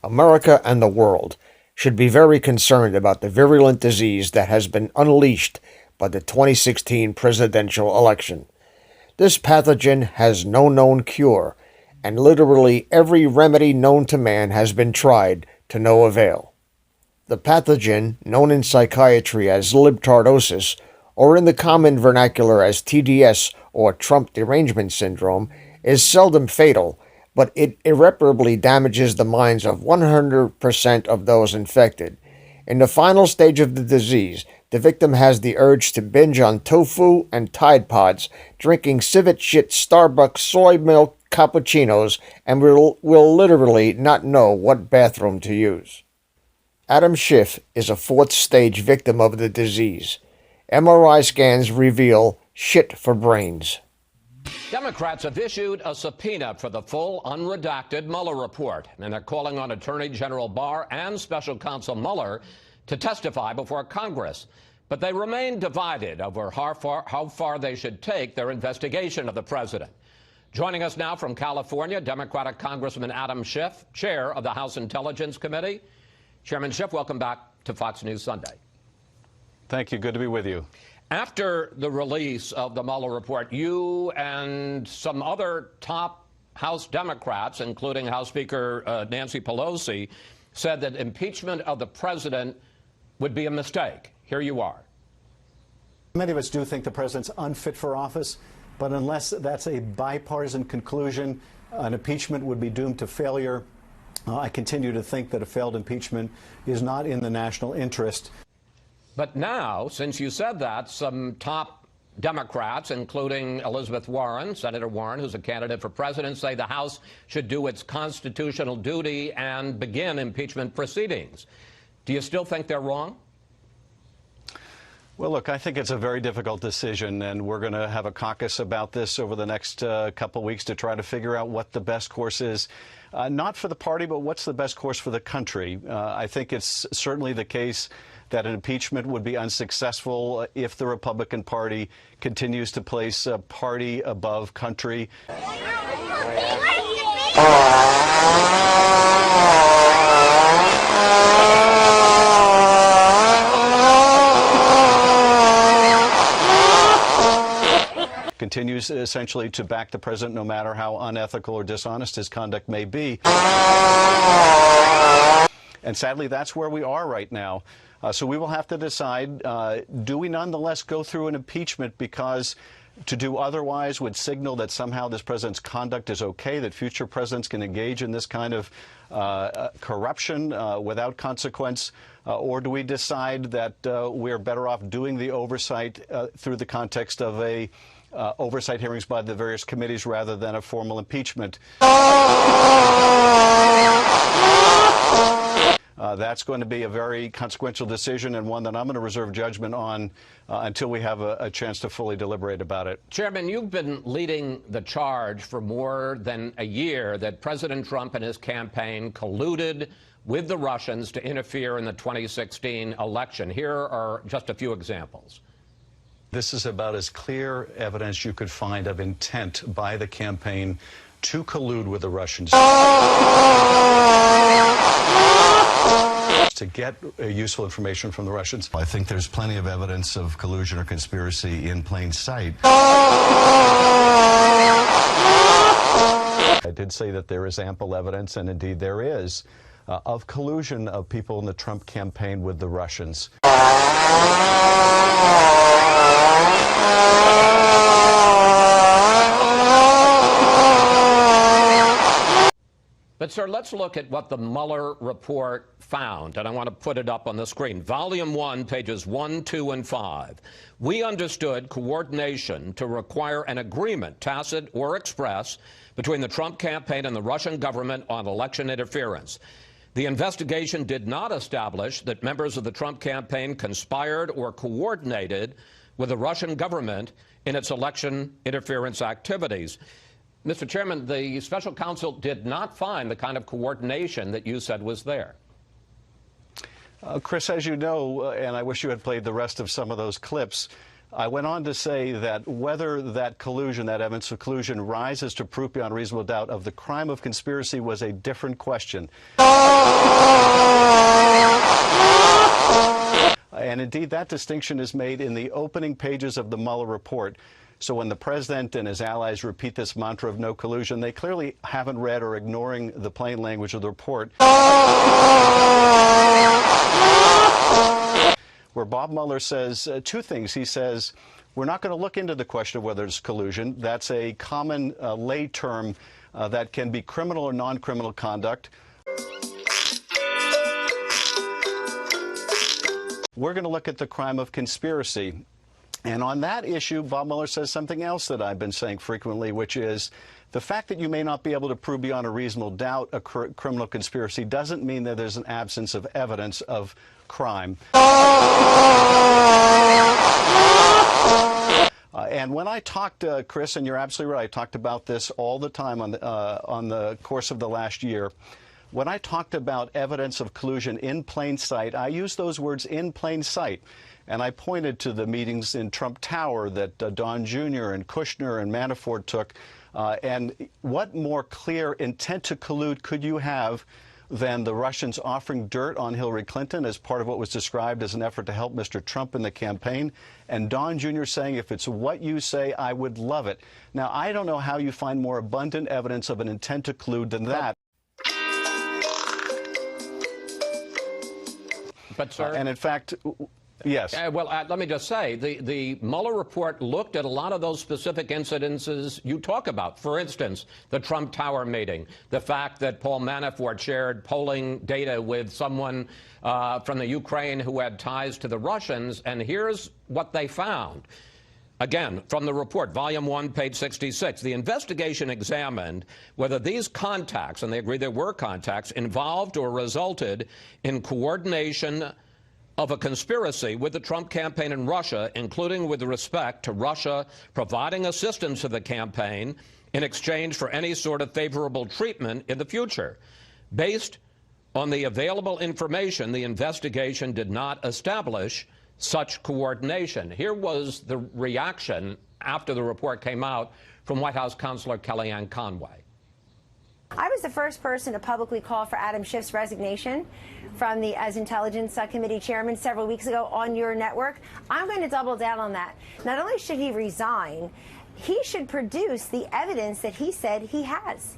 America and the world should be very concerned about the virulent disease that has been unleashed by the 2016 presidential election. This pathogen has no known cure, and literally every remedy known to man has been tried to no avail. The pathogen, known in psychiatry as libtardosis, or in the common vernacular as TDS or Trump derangement syndrome, is seldom fatal, but it irreparably damages the minds of 100% of those infected. In the final stage of the disease, the victim has the urge to binge on tofu and Tide Pods, drinking civet shit Starbucks soy milk cappuccinos, and will literally not know what bathroom to use. Adam Schiff is a fourth-stage victim of the disease. MRI scans reveal shit for brains. Democrats have issued a subpoena for the full unredacted Mueller report, and they're calling on Attorney General Barr and Special Counsel Mueller to testify before Congress. But they remain divided over how far they should take their investigation of the president. Joining us now from California, Democratic Congressman Adam Schiff, chair of the House Intelligence Committee. Chairman Schiff, welcome back to Fox News Sunday. Thank you. Good to be with you. After the release of the Mueller report, you and some other top House Democrats, including House Speaker Nancy Pelosi, said that impeachment of the president would be a mistake. Here you are. Many of us do think the president's unfit for office, but unless that's a bipartisan conclusion, an impeachment would be doomed to failure. I continue to think that a failed impeachment is not in the national interest. But now, since you said that, some top Democrats, including Elizabeth Warren, Senator Warren, who's a candidate for president, say the House should do its constitutional duty and begin impeachment proceedings. Do you still think they're wrong? Well, look, I think it's a very difficult decision, and we're going to have a caucus about this over the next couple of weeks to try to figure out what the best course is, not for the party, but what's the best course for the country. I think it's certainly the case that an impeachment would be unsuccessful if the Republican Party continues to place party above country. Continues essentially to back the president no matter how unethical or dishonest his conduct may be. And sadly, that's where we are right now. So we will have to decide, do we nonetheless go through an impeachment, because to do otherwise would signal that somehow this president's conduct is okay, that future presidents can engage in this kind of corruption without consequence, or do we decide that we're better off doing the oversight through the context of a oversight hearings by the various committees rather than a formal impeachment? That's going to be a very consequential decision, and one that I'm going to reserve judgment on until we have a chance to fully deliberate about it. Chairman, you've been leading the charge for more than a year that President Trump and his campaign colluded with the Russians to interfere in the 2016 election. Here are just a few examples. This is about as clear evidence you could find of intent by the campaign to collude with the Russians to get useful information from the Russians. I think there's plenty of evidence of collusion or conspiracy in plain sight. I did say that there is ample evidence, and indeed there is, of collusion of people in the Trump campaign with the Russians. But, sir, let's look at what the Mueller report found, and I want to put it up on the screen. Volume 1, pages 1, 2, and 5. We understood coordination to require an agreement, tacit or express, between the Trump campaign and the Russian government on election interference. The investigation did not establish that members of the Trump campaign conspired or coordinated with the Russian government in its election interference activities. Mr. Chairman, the special counsel did not find the kind of coordination that you said was there. Chris, as you know, and I wish you had played the rest of some of those clips, I went on to say that whether that collusion, that evidence of collusion, rises to proof beyond reasonable doubt of the crime of conspiracy was a different question. And indeed, that distinction is made in the opening pages of the Mueller report. So when the president and his allies repeat this mantra of no collusion, they clearly haven't read or ignoring the plain language of the report. Where Bob Mueller says two things. He says, we're not going to look into the question of whether it's collusion. That's a common lay term that can be criminal or non-criminal conduct. We're going to look at the crime of conspiracy. And on that issue, Bob Mueller says something else that I've been saying frequently, which is the fact that you may not be able to prove beyond a reasonable doubt a criminal conspiracy doesn't mean that there's an absence of evidence of crime. And when I talked, Chris, and you're absolutely right, I talked about this all the time on the course of the last year. When I talked about evidence of collusion in plain sight, I used those words in plain sight. And I pointed to the meetings in Trump Tower that Don Jr. and Kushner and Manafort took. And what more clear intent to collude could you have than the Russians offering dirt on Hillary Clinton as part of what was described as an effort to help Mr. Trump in the campaign, and Don Jr. saying, if it's what you say, I would love it. Now, I don't know how you find more abundant evidence of an intent to collude than that. But, sir, and in fact, yes. Well, let me just say, the Mueller report looked at a lot of those specific incidences you talk about. For instance, the Trump Tower meeting, the fact that Paul Manafort shared polling data with someone from the Ukraine who had ties to the Russians, and here's what they found. Again, from the report, Volume 1, page 66, the investigation examined whether these contacts, and they agree there were contacts, involved or resulted in coordination of a conspiracy with the Trump campaign in Russia, including with respect to Russia providing assistance to the campaign in exchange for any sort of favorable treatment in the future. Based on the available information, the investigation did not establish such coordination. Here was the reaction after the report came out from White House Counselor Kellyanne Conway. I was the first person to publicly call for Adam Schiff's resignation from the Intelligence Committee chairman several weeks ago on your network. I'm going to double down on that. Not only should he resign, he should produce the evidence that he said he has.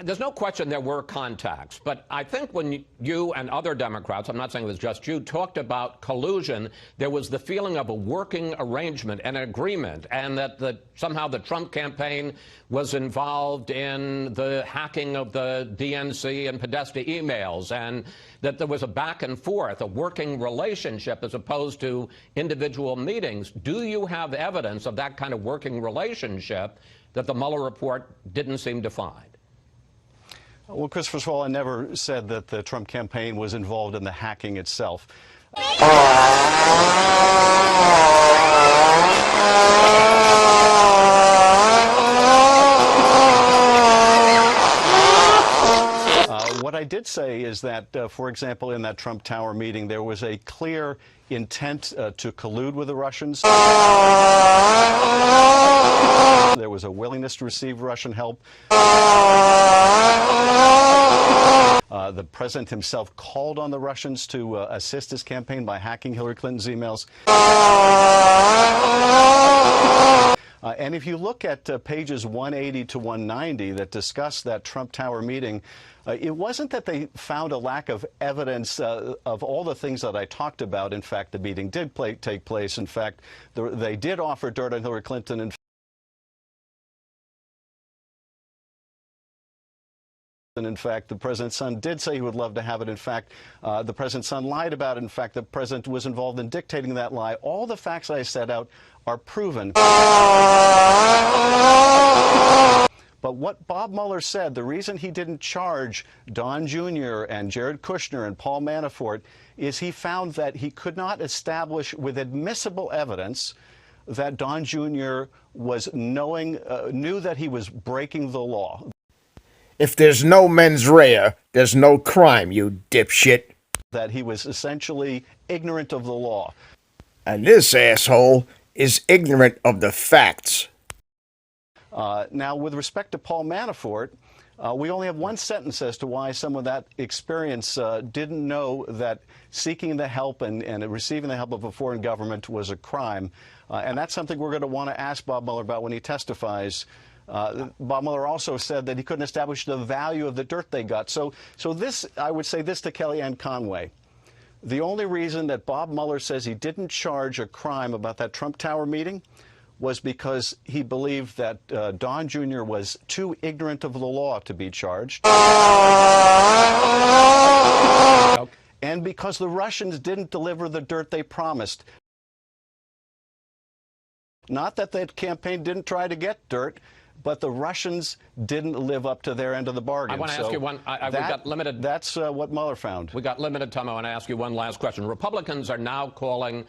There's no question there were contacts, but I think when you and other Democrats, I'm not saying it was just you, talked about collusion, there was the feeling of a working arrangement, an agreement, and that somehow the Trump campaign was involved in the hacking of the DNC and Podesta emails, and that there was a back and forth, a working relationship as opposed to individual meetings. Do you have evidence of that kind of working relationship that the Mueller report didn't seem to find? Well, Chris, first of all, I never said that the Trump campaign was involved in the hacking itself. What I did say is that, for example, in that Trump Tower meeting, there was a clear intent to collude with the Russians. There was a willingness to receive Russian help. The president himself called on the Russians to assist his campaign by hacking Hillary Clinton's emails. And if you look at pages 180 to 190 that discuss that Trump Tower meeting, it wasn't that they found a lack of evidence of all the things that I talked about. In fact, the meeting did take place. In fact, they did offer dirt on Hillary Clinton. In fact, the president's son did say he would love to have it. In fact, the president's son lied about it. In fact, the president was involved in dictating that lie. All the facts I set out are proven. But what Bob Mueller said, the reason he didn't charge Don Jr. and Jared Kushner and Paul Manafort is he found that he could not establish with admissible evidence that Don Jr. was knew that he was breaking the law. If there's no mens rea, there's no crime, you dipshit. That he was essentially ignorant of the law. And this asshole is ignorant of the facts. Now, with respect to Paul Manafort, we only have one sentence as to why someone with that experience didn't know that seeking the help and receiving the help of a foreign government was a crime. And that's something we're going to want to ask Bob Mueller about when he testifies. Bob Mueller also said that he couldn't establish the value of the dirt they got. So this, I would say this to Kellyanne Conway. The only reason that Bob Mueller says he didn't charge a crime about that Trump Tower meeting was because he believed that Don Jr. was too ignorant of the law to be charged. And because the Russians didn't deliver the dirt they promised. Not that that campaign didn't try to get dirt, but the Russians didn't live up to their end of the bargain. I want to ask you one. We got limited. That's what Mueller found. We got limited time. I want to ask you one last question. Republicans are now calling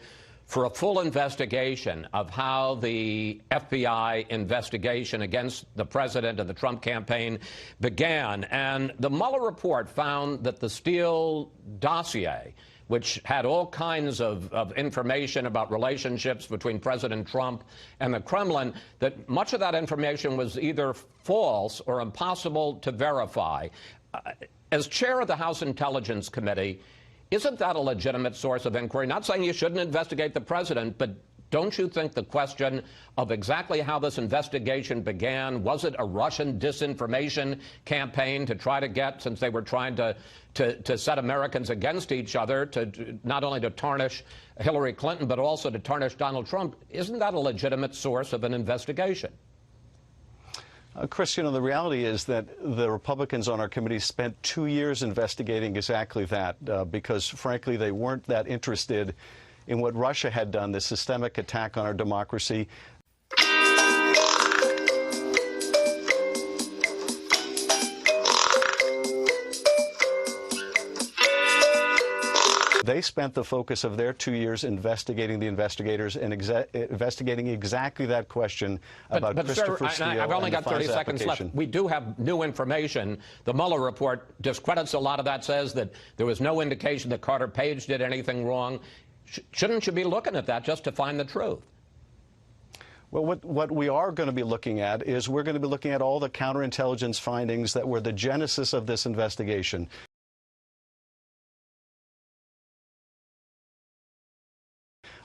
for a full investigation of how the FBI investigation against the president and the Trump campaign began. And the Mueller report found that the Steele dossier, which had all kinds of information about relationships between President Trump and the Kremlin, that much of that information was either false or impossible to verify. As chair of the House Intelligence Committee, isn't that a legitimate source of inquiry? Not saying you shouldn't investigate the president, but don't you think the question of exactly how this investigation began, was it a Russian disinformation campaign to try to get, since they were trying to set Americans against each other, to not only to tarnish Hillary Clinton, but also to tarnish Donald Trump, isn't that a legitimate source of an investigation? Chris, you know, the reality is that the Republicans on our committee spent 2 years investigating exactly that because, frankly, they weren't that interested in what Russia had done, the systemic attack on our democracy. They spent the focus of their 2 years investigating the investigators and investigating exactly that question about Christopher Steele. I've only got 30 seconds left. We do have new information. The Mueller report discredits a lot of that, says that there was no indication that Carter Page did anything wrong. Shouldn't you be looking at that just to find the truth? Well, what we are going to be looking at is we're going to be looking at all the counterintelligence findings that were the genesis of this investigation.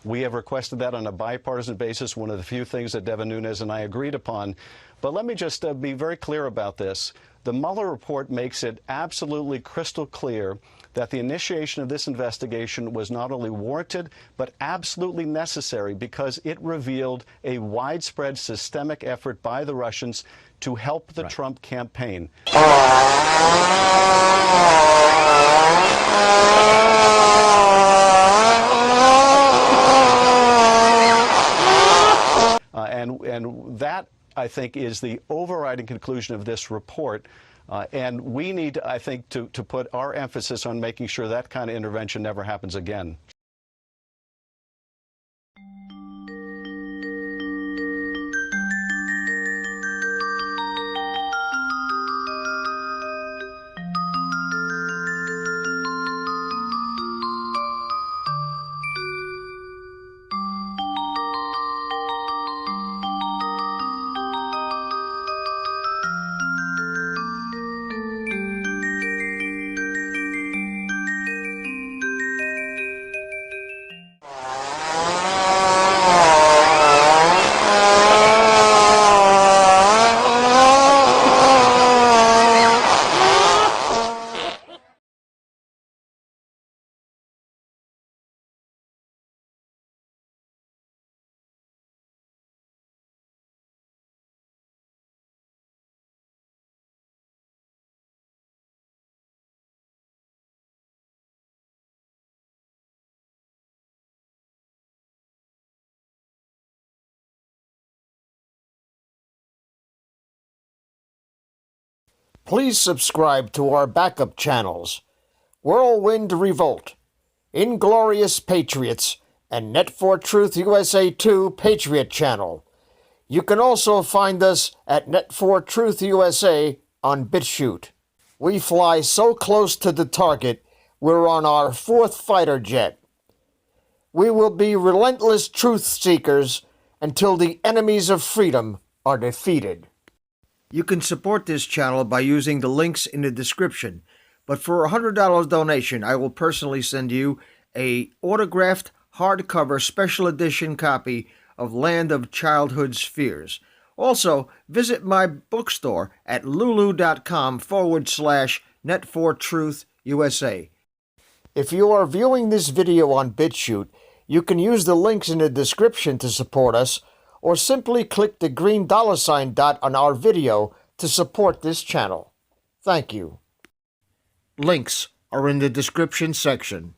We have requested that on a bipartisan basis, one of the few things that Devin Nunes and I agreed upon. But let me just be very clear about this. The Mueller report makes it absolutely crystal clear that the initiation of this investigation was not only warranted, but absolutely necessary because it revealed a widespread systemic effort by the Russians to help the Trump campaign. And that, I think, is the overriding conclusion of this report. And we need, I think, to put our emphasis on making sure that kind of intervention never happens again. Please subscribe to our backup channels, Whirlwind Revolt, Inglorious Patriots, and Net for Truth USA 2 Patriot channel. You can also find us at Net for Truth USA on BitChute. We fly so close to the target, we're on our 4th fighter jet. We will be relentless truth seekers until the enemies of freedom are defeated. You can support this channel by using the links in the description, but for a $100 donation, I will personally send you a autographed hardcover special edition copy of Land of Childhood's Fears. Also, visit my bookstore at lulu.com/net4truth USA. If you are viewing this video on BitChute, you can use the links in the description to support us, or simply click the green $ dot on our video to support this channel. Thank you. Links are in the description section.